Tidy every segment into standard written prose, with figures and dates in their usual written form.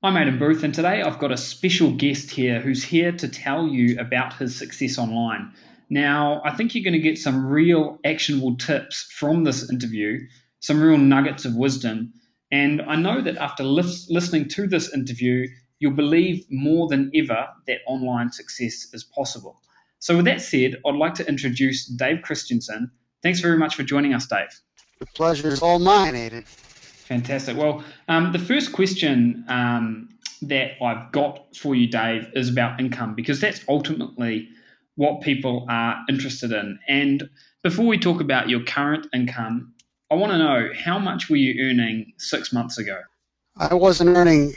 I'm Aidan Booth, and today I've got a special guest here who's here to tell you about his success online. Now, I think you're going to get some real actionable tips from this interview, some real nuggets of wisdom, and I know that after listening to this interview, you'll believe more than ever that online success is possible. So, with that said, I'd like to introduce Dave Christensen. Thanks very much for joining us, Dave. The pleasure is all mine, Aidan. Fantastic. Well, the first question that I've got for you, Dave, is about income because that's ultimately what people are interested in. And before we talk about your current income, I want to know how much were you earning 6 months ago? I wasn't earning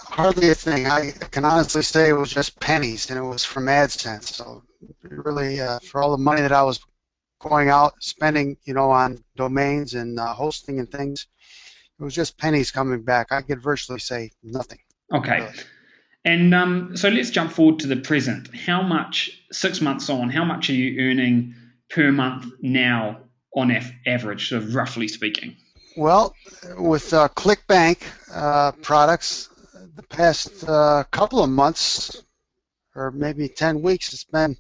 hardly a thing. I can honestly say it was just pennies, and it was from AdSense. So really, for all the money that I was going out spending, on domains and hosting and things, it was just pennies coming back. I could virtually say nothing, Okay. really. And so let's jump forward to the present. How much, 6 months on, how much are you earning per month now on average, sort of roughly speaking? Well, with ClickBank products, the past couple of months, or maybe 10 weeks, it's been,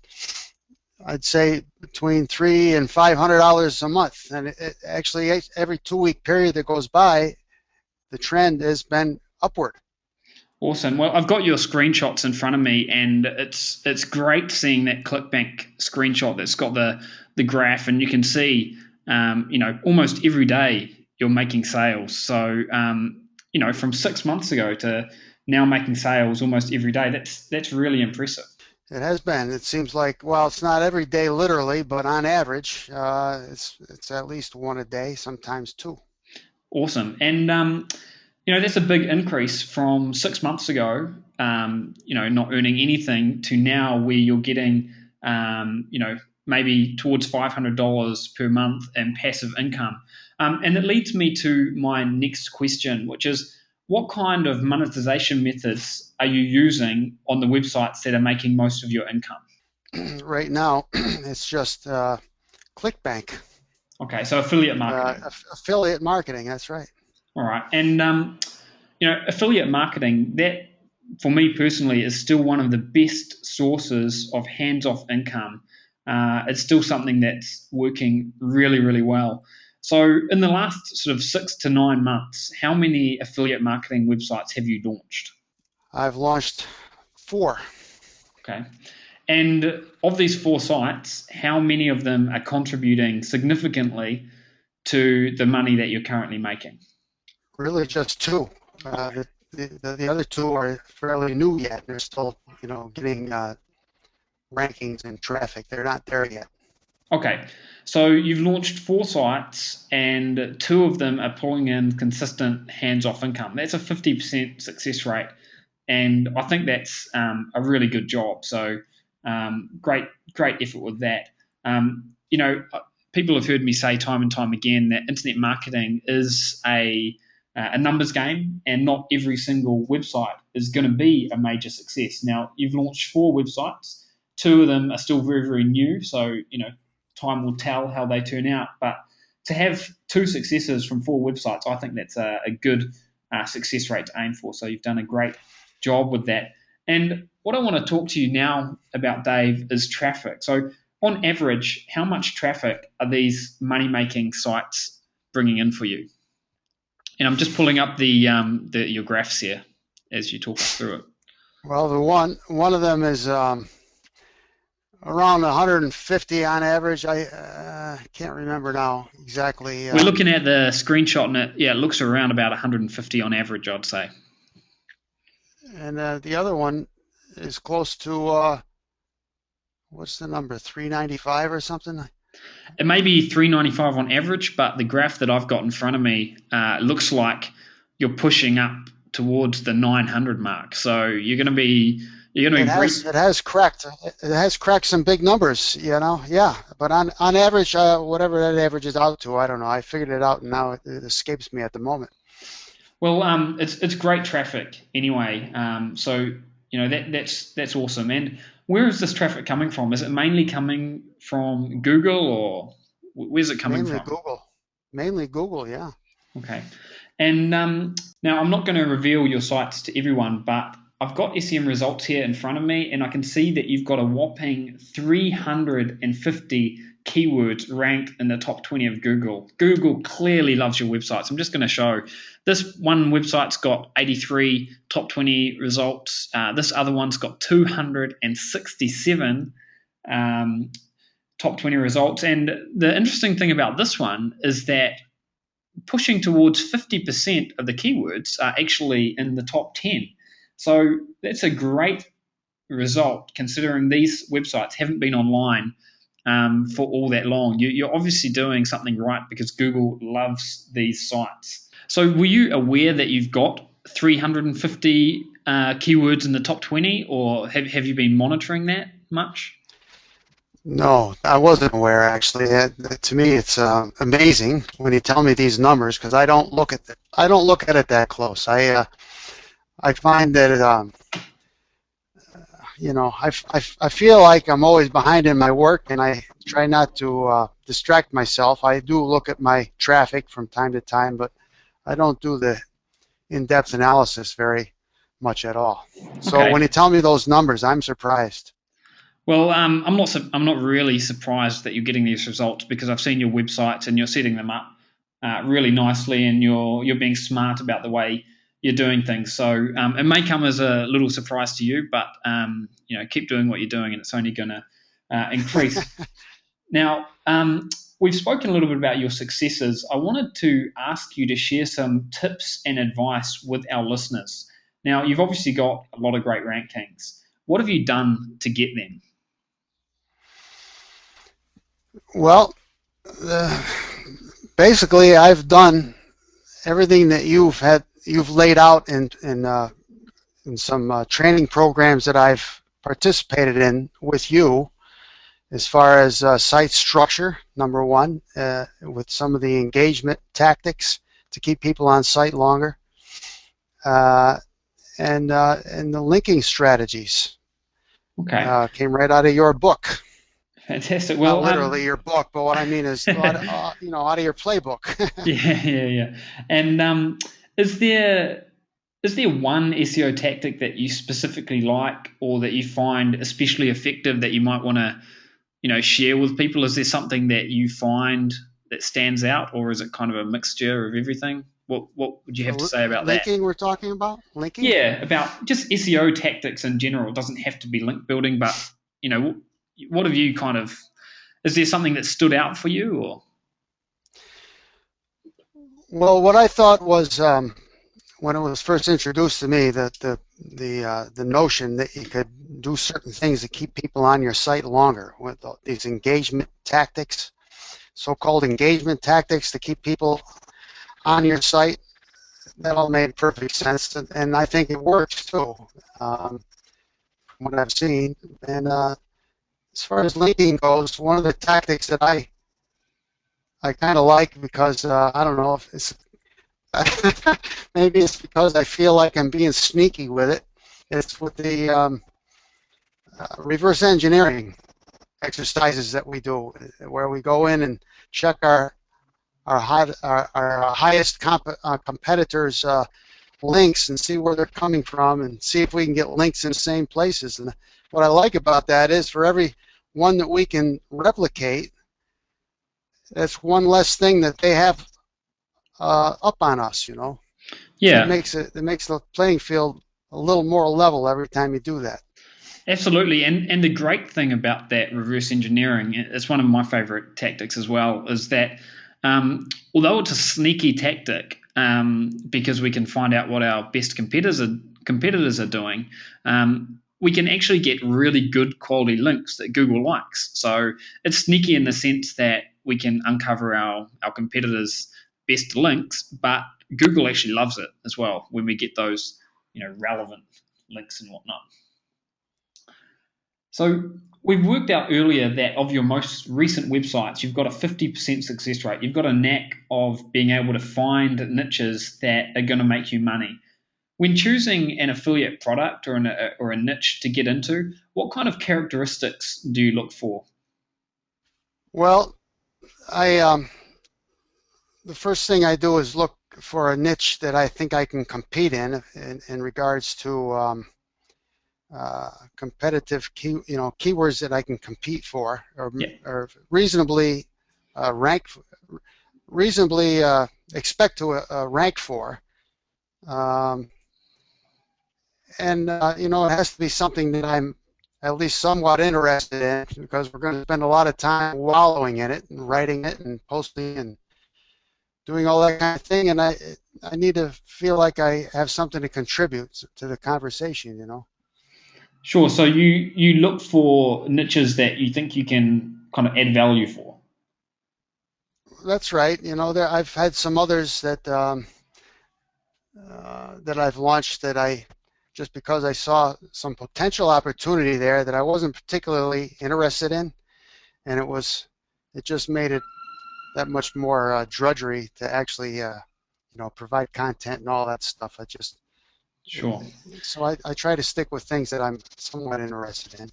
I'd say, between $300 and $500 a month. And actually, every 2-week period that goes by, the trend has been upward. Awesome. Well, I've got your screenshots in front of me, and it's great seeing that ClickBank screenshot that's got the graph, and you can see, almost every day you're making sales. So, from 6 months ago to now making sales almost every day, that's really impressive. It has been. It seems like, well, it's not every day literally, but on average, it's at least one a day, sometimes two. Awesome. And that's a big increase from 6 months ago, not earning anything to now where you're getting, maybe towards $500 per month in passive income. And it leads me to my next question, which is what kind of monetization methods are you using on the websites that are making most of your income? Right now, it's just ClickBank, Okay, so affiliate marketing. affiliate marketing. That's right. All right. And, affiliate marketing, that for me personally is still one of the best sources of hands off income. It's still something that's working really, really well. So, in the last sort of 6 to 9 months, how many affiliate marketing websites have you launched? I've launched 4. Okay. And of these 4 sites, how many of them are contributing significantly to the money that you're currently making? Really, just 2. The other 2 are fairly new yet. They're still, getting rankings and traffic. They're not there yet. Okay, so you've launched 4 sites, and 2 of them are pulling in consistent hands-off income. That's a 50% success rate, and I think that's a really good job. So great, great effort with that. People have heard me say time and time again that internet marketing is a numbers game, and not every single website is going to be a major success. Now, you've launched 4 websites. 2 of them are still very, very new, so time will tell how they turn out. But to have 2 successes from 4 websites, I think that's a good success rate to aim for. So you've done a great job with that. And what I want to talk to you now about, Dave, is traffic. So on average, how much traffic are these money-making sites bringing in for you? And I'm just pulling up the your graphs here as you talk us through it. Well, the one of them is around 150 on average. I can't remember now exactly. We're looking at the screenshot, and it looks around about 150 on average, I'd say. And the other one is close to what's the number? 395 or something? It may be 395 on average, but the graph that I've got in front of me looks like you're pushing up towards the 900 mark. So It has cracked. It has cracked some big numbers, Yeah, but on average, whatever that averages out to, I don't know. I figured it out, and now it escapes me at the moment. Well, it's great traffic anyway. So that's awesome. And where is this traffic coming from? Is it mainly coming from Google, or where's it coming Mainly from? Google. Mainly Google, yeah. Okay. And Now, I'm not going to reveal your sites to everyone, but I've got SEM results here in front of me, and I can see that you've got a whopping 350 keywords ranked in the top 20 of Google. Google clearly loves your websites. I'm just going to show this one website's got 83 top 20 results. This other one's got 267 um, top 20 results. And the interesting thing about this one is that pushing towards 50% of the keywords are actually in the top 10. So that's a great result considering these websites haven't been online for all that long. You're obviously doing something right because Google loves these sites. So were you aware that you've got 350 keywords in the top 20, or have you been monitoring that much? No, I wasn't aware actually. To me, it's amazing when you tell me these numbers because I don't look at it that close. I find that I feel like I'm always behind in my work, and I try not to distract myself. I do look at my traffic from time to time, but I don't do the in-depth analysis very much at all. So Okay. when you tell me those numbers, I'm surprised. Well, I'm not really surprised that you're getting these results because I've seen your websites and you're setting them up really nicely, and you're being smart about the way you're doing things. So it may come as a little surprise to you, but keep doing what you're doing, and it's only going to increase. Now, we've spoken a little bit about your successes. I wanted to ask you to share some tips and advice with our listeners. Now, you've obviously got a lot of great rankings. What have you done to get them? Well, uh, basically, I've done everything that you've laid out in some training programs that I've participated in with you, as far as site structure, number one, with some of the engagement tactics to keep people on site longer, uh, and the linking strategies Okay, came right out of your book. fantastic. Not Well, literally your book, but what I mean is out of your playbook. yeah, yeah, yeah. And is there is there one SEO tactic that you specifically like, or that you find especially effective that you might want to, share with people? Is there something that you find that stands out, or is it kind of a mixture of everything? What would you have to say about that? Linking, we're talking about linking. Yeah, about just SEO tactics in general. It doesn't have to be link building, but what have you kind of? Is there something that stood out for you, or? Well, what I thought was when it was first introduced to me, that the notion that you could do certain things to keep people on your site longer with these engagement tactics, so-called engagement tactics to keep people on your site. That all made perfect sense, and I think it works too, from what I've seen. And as far as linking goes, one of the tactics that I kind of like, because I don't know if it's maybe it's because I feel like I'm being sneaky with it. It's with the reverse engineering exercises that we do, where we go in and check our highest competitors' links and see where they're coming from, and see if we can get links in the same places. And what I like about that is, for every one that we can replicate, that's one less thing that they have up on us. It Yeah, makes the playing field a little more level every time you do that. absolutely. And the great thing about that reverse engineering, it's one of my favorite tactics as well, is that although it's a sneaky tactic, because we can find out what our best competitors are doing, we can actually get really good quality links that Google likes. So it's sneaky in the sense that we can uncover our competitors' best links, but Google actually loves it as well when we get those relevant links and whatnot. So we've worked out earlier that of your most recent websites, you've got a 50% success rate. You've got a knack of being able to find niches that are going to make you money. When choosing an affiliate product or a niche to get into, what kind of characteristics do you look for? Well, I the first thing I do is look for a niche that I think I can compete in regards to competitive keywords that I can compete for, Yeah. or reasonably reasonably expect to rank for. Um, and it has to be something that I'm at least somewhat interested in, because we're going to spend a lot of time wallowing in it and writing it and posting and doing all that kind of thing, and I need to feel like I have something to contribute to the conversation. Sure. So you look for niches that you think you can kind of add value for. That's right. I've had some others that I've launched that I just because I saw some potential opportunity there that I wasn't particularly interested in, and it just made it that much more drudgery to actually provide content and all that stuff. Sure. So I try to stick with things that I'm somewhat interested in.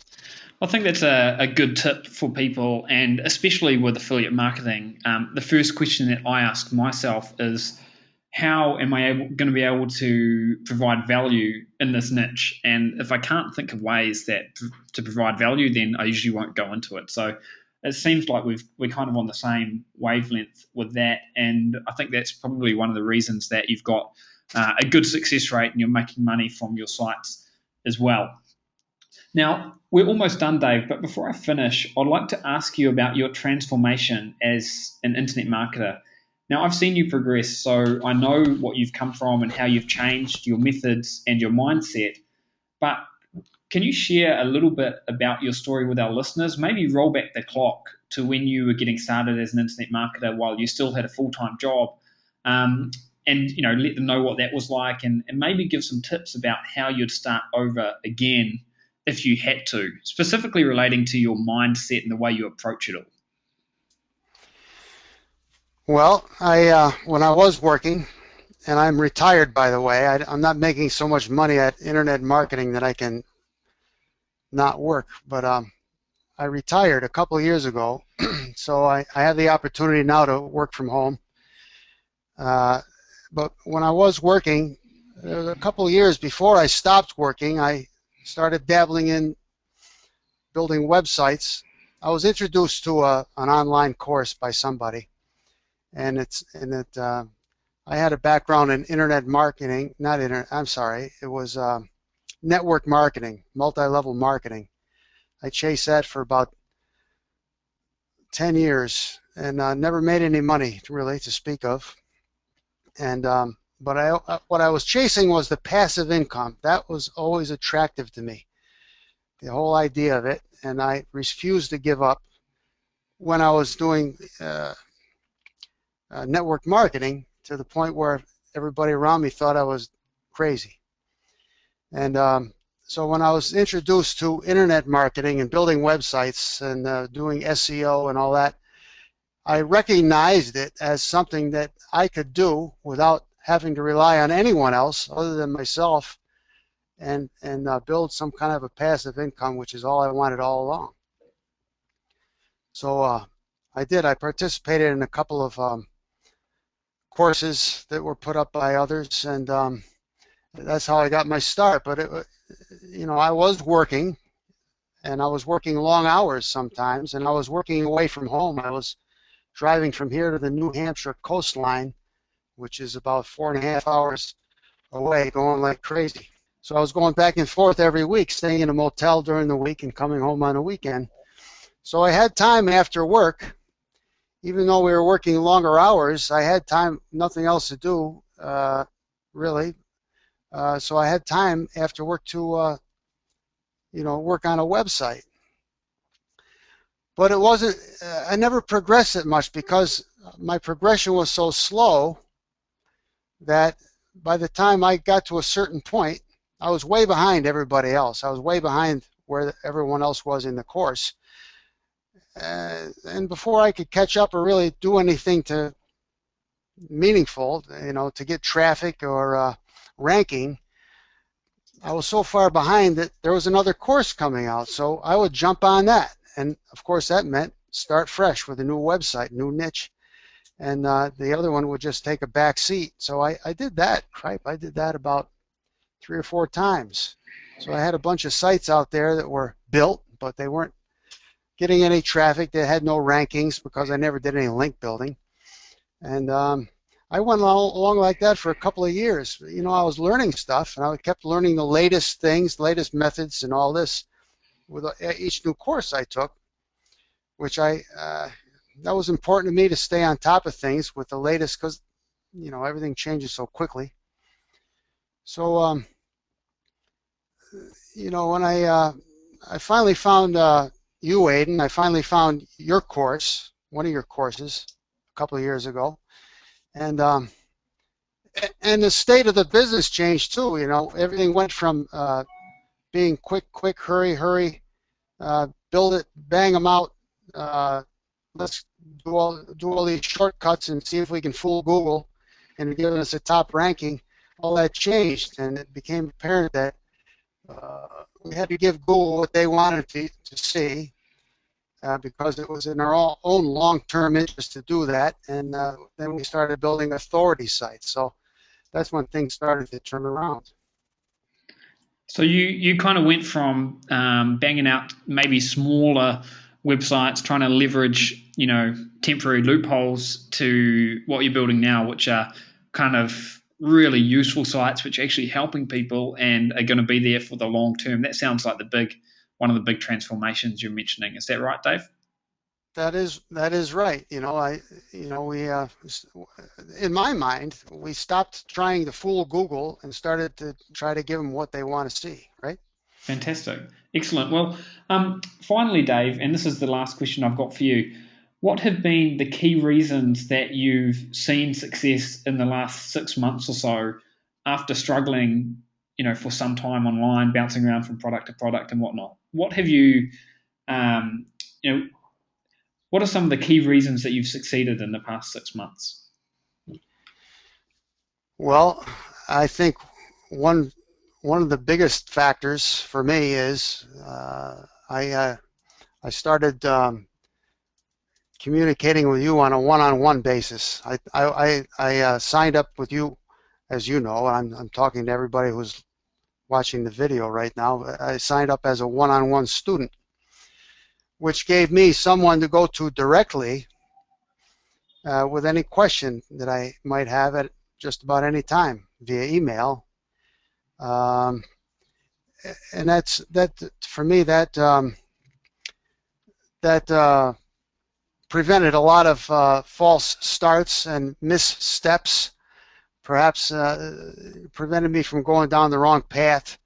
I think that's a good tip for people, and especially with affiliate marketing. The first question that I ask myself is, how am I going to be able to provide value in this niche? And if I can't think of ways to provide value, then I usually won't go into it. So it seems like we're kind of on the same wavelength with that, and I think that's probably one of the reasons that you've got a good success rate and you're making money from your sites as well. Now, we're almost done, Dave, but before I finish, I'd like to ask you about your transformation as an internet marketer. Now, I've seen you progress, so I know what you've come from and how you've changed your methods and your mindset. But can you share a little bit about your story with our listeners? Maybe roll back the clock to when you were getting started as an internet marketer while you still had a full-time job, um, and let them know what that was like, and maybe give some tips about how you'd start over again if you had to, specifically relating to your mindset and the way you approach it all. Well, when I was working, and I'm retired, by the way, I'm not making so much money at internet marketing that I can not work, but I retired a couple of years ago, so I have the opportunity now to work from home. But when I was working, a couple of years before I stopped working, I started dabbling in building websites. I was introduced to an online course by somebody, and I had a background in internet marketing, not internet. I'm sorry, it was network marketing, multi-level marketing. I chased that for about 10 years and never made any money really to speak of. And but what I was chasing was the passive income. That was always attractive to me, the whole idea of it, and I refused to give up when I was doing network marketing, to the point where everybody around me thought I was crazy. And so when I was introduced to internet marketing and building websites and doing SEO and all that, I recognized it as something that I could do without having to rely on anyone else other than myself, and build some kind of a passive income, which is all I wanted all along. So I did. I participated in a couple of courses that were put up by others, and that's how I got my start. But I was working, and I was working long hours sometimes, and I was working away from home. I was driving from here to the New Hampshire coastline, which is about 4.5 hours away, going like crazy. So I was going back and forth every week, staying in a motel during the week and coming home on the weekend. So I had time after work, even though we were working longer hours. I had time, nothing else to do, really. So I had time after work to, work on a website. But it wasn't, I never progressed it much because my progression was so slow that by the time I got to a certain point, I was way behind everybody else. I was way behind where everyone else was in the course. And before I could catch up or really do anything to meaningful, to get traffic or ranking, I was so far behind that there was another course coming out. So I would jump on that. And of course that meant start fresh with a new website, new niche. and the other one would just take a back seat. So I did that. I did that about 3 or 4 times. So I had a bunch of sites out there that were built, but they weren't getting any traffic. They had no rankings because I never did any link building. And I went along like that for a couple of years. You know, I was learning stuff, and I kept learning the latest things, latest methods, and all this with each new course I took, which that was important to me to stay on top of things with the latest, because you know everything changes so quickly. So you know, when I finally found you, Aidan, I finally found your course, one of your courses, a couple of years ago, and the state of the business changed too. You know, everything went from being quick, hurry, build it, bang them out. Let's do all these shortcuts and see if we can fool Google into giving us a top ranking. All that changed, and it became apparent that we had to give Google what they wanted to see, because it was in our own long-term interest to do that. And then we started building authority sites. So that's when things started to turn around. So you kind of went from banging out maybe smaller websites, trying to leverage, you know, temporary loopholes, to what you're building now, which are kind of really useful sites, which are actually helping people and are going to be there for the long term. That sounds like one of the big transformations you're mentioning. Is that right, Dave? That is right. You know, we in my mind, we stopped trying to fool Google and started to try to give them what they want to see, right? Fantastic. Excellent. Well, finally, Dave, and this is the last question I've got for you. What have been the key reasons that you've seen success in the last 6 months or so after struggling, you know, for some time online, bouncing around from product to product and whatnot? What have you, um, you know, what are some of the key reasons that you've succeeded in the past 6 months? Well, I think one of the biggest factors for me is I started communicating with you on a one-on-one basis. I signed up with you, as you know. I'm talking to everybody who's watching the video right now. I signed up as a one-on-one student, which gave me someone to go to directly with any question that I might have at just about any time via email. And that for me, that prevented a lot of false starts and missteps. Perhaps prevented me from going down the wrong path,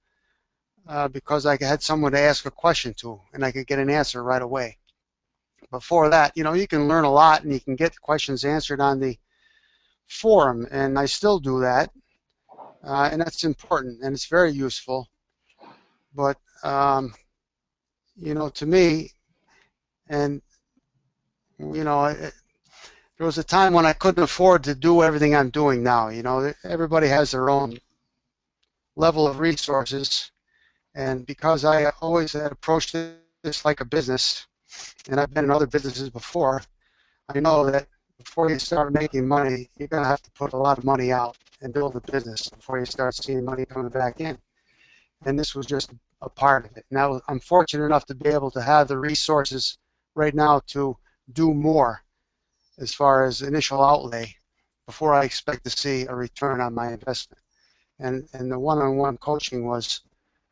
because I had someone to ask a question to, and I could get an answer right away. Before that, you know, you can learn a lot and you can get questions answered on the forum, and I still do that, and that's important and it's very useful. But you know, to me, and you know, there was a time when I couldn't afford to do everything I'm doing now. You know, everybody has their own level of resources, and because I always had approached this like a business, and I've been in other businesses before, I know that before you start making money, you're going to have to put a lot of money out and build a business before you start seeing money coming back in. And this was just a part of it. Now, I'm fortunate enough to be able to have the resources right now to do more as far as initial outlay before I expect to see a return on my investment. And the one-on-one coaching was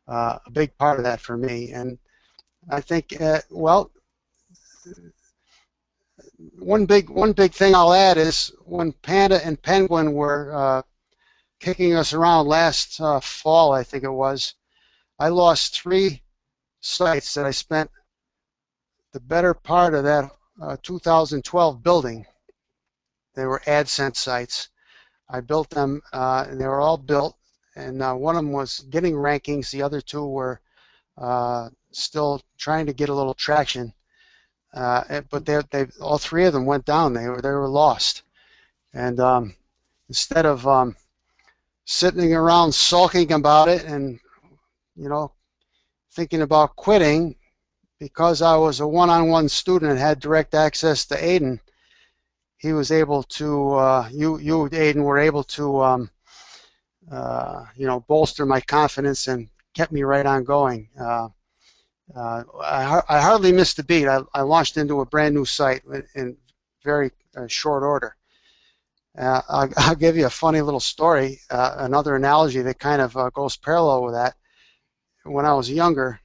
a big part of that for me. And I think, well, one big thing I'll add is when Panda and Penguin were kicking us around last fall, I think it was, I lost 3 sites that I spent the better part of that 2012 building. They were AdSense sites. I built them, and they were all built, and one of them was getting rankings. The other 2 were still trying to get a little traction, but they all 3 of them went down. They were lost, and instead of sitting around sulking about it and, you know, thinking about quitting, because I was a one-on-one student and had direct access to Aidan, he was able to, you, Aidan, were able to, bolster my confidence and kept me right on going. I hardly missed a beat. I launched into a brand new site in very short order. I'll give you a funny little story, another analogy that kind of goes parallel with that. When I was younger,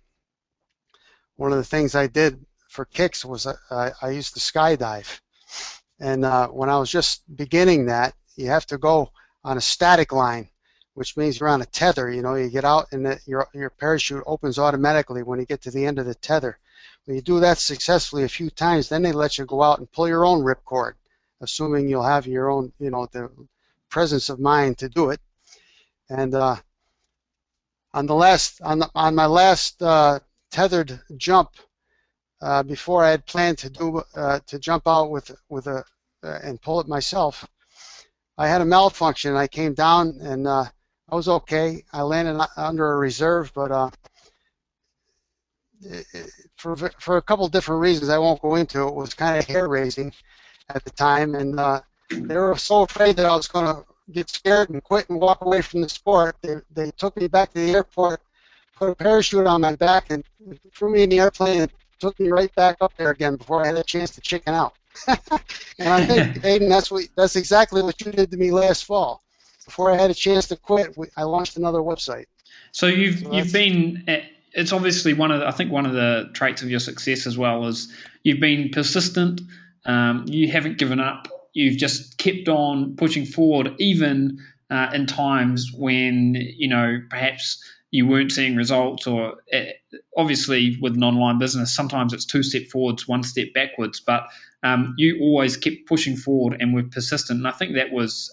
one of the things I did for kicks was I used to skydive. And when I was just beginning that, you have to go on a static line, which means you're on a tether. You get out and your parachute opens automatically when you get to the end of the tether. When you do that successfully a few times, then they let you go out and pull your own ripcord, assuming you'll have your own, the presence of mind to do it. And on my last tethered jump, before I had planned to jump out with a and pull it myself, I had a malfunction. I came down and I was okay. I landed under a reserve, but for a couple different reasons I won't go into, it was kind of hair-raising at the time, and they were so afraid that I was going to get scared and quit and walk away from the sport. They took me back to the airport, put a parachute on my back, and threw me in the airplane and took me right back up there again before I had a chance to chicken out. And I think, Aidan, that's exactly what you did to me last fall. Before I had a chance to quit, I launched another website. So you've been. It's obviously one of the traits of your success as well is you've been persistent. You haven't given up. You've just kept on pushing forward, even in times when perhaps you weren't seeing results, or obviously with an online business, sometimes it's 2 steps forwards, 1 step backwards. But you always kept pushing forward and were persistent, and I think that was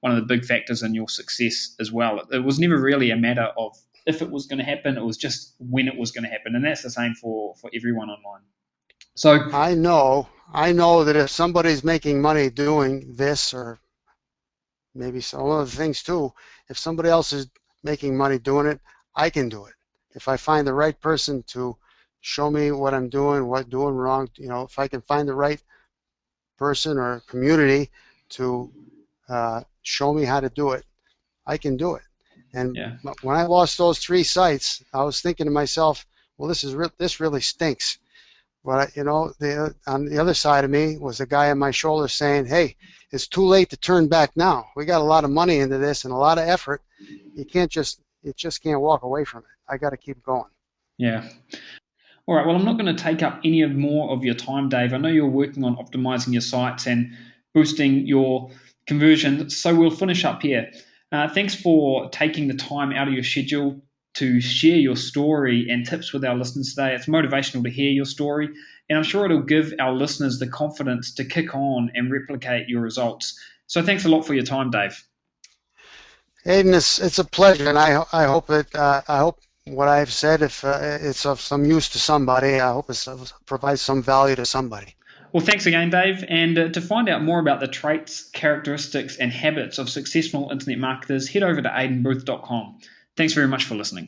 one of the big factors in your success as well. It was never really a matter of if it was going to happen; it was just when it was going to happen, and that's the same for everyone online. So I know that if somebody's making money doing this, or maybe some other things too, if somebody else is making money doing it, I can do it. If I find the right person to show me what I'm doing, what doing wrong, if I can find the right person or community to show me how to do it, I can do it. And when I lost those 3 sites, I was thinking to myself, well, this really stinks. But on the other side of me was a guy on my shoulder saying, "Hey, it's too late to turn back now. We got a lot of money into this and a lot of effort. You just can't walk away from it. I got to keep going." Yeah. All right. Well, I'm not going to take up any more of your time, Dave. I know you're working on optimizing your sites and boosting your conversion, so we'll finish up here. Thanks for taking the time out of your schedule to share your story and tips with our listeners today. It's motivational to hear your story, and I'm sure it'll give our listeners the confidence to kick on and replicate your results. So thanks a lot for your time, Dave. Aidan, it's a pleasure, and I hope what I've said, if it's of some use to somebody, I hope it provides some value to somebody. Well, thanks again, Dave. And to find out more about the traits, characteristics, and habits of successful internet marketers, head over to aidanbooth.com. Thanks very much for listening.